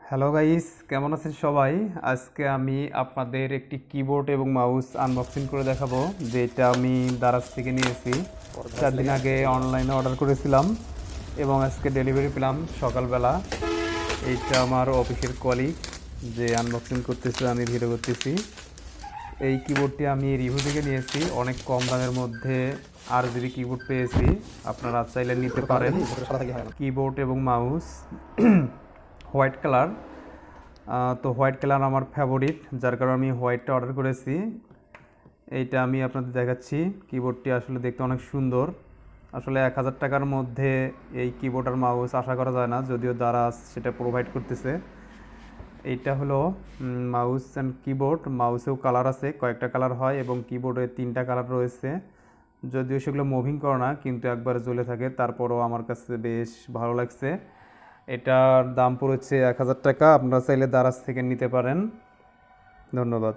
Hello guys, কেমন আছেন সবাই? আজকে আমি আপনাদের একটি কিবোর্ড এবং মাউস আনবক্সিং করে দেখাবো, যেটা আমি দারাজ থেকে নিয়েছি। 4 দিন আগে অনলাইনে অর্ডার করেছিলাম এবং আজকে ডেলিভারি পেলাম সকালবেলা। এইটা আমার অফিসের কলিগ যে আনবক্সিং করতেছে, আমি ভিডিও করতেছি। এই কিবোর্ডটি আমি রিভিউ থেকে নিয়েছি, অনেক কম দামের মধ্যে RGB কিবোর্ড পেয়েছি। আপনারা চাইলে নিতে পারেন। কিবোর্ড এবং মাউস হোয়াইট কালার। তো হোয়াইট কালার আমার ফেভারিট, যার কারণে আমি হোয়াইটটা অর্ডার করেছি। এইটা আমি আপনাদের দেখাচ্ছি। কিবোর্ডটি আসলে দেখতে অনেক সুন্দর। আসলে 1000 টাকার মধ্যে এই কিবোর্ড আর মাউস আশা করা যায় না, যদিও দারাজ সেটা প্রোভাইড করতেছে। এইটা হলো মাউস অ্যান্ড কিবোর্ড। মাউসেও কালার আছে, কয়েকটা কালার হয়, এবং কিবোর্ডে 3টা কালার রয়েছে। যদিও সেগুলো মুভিং করে না, কিন্তু একবার জ্বলে থাকে, তারপরও আমার কাছে বেশ ভালো লাগছে। এটার দাম পড়েছে 1000 টাকা। আপনারা চাইলে দারাজ থেকে নিতে পারেন। ধন্যবাদ।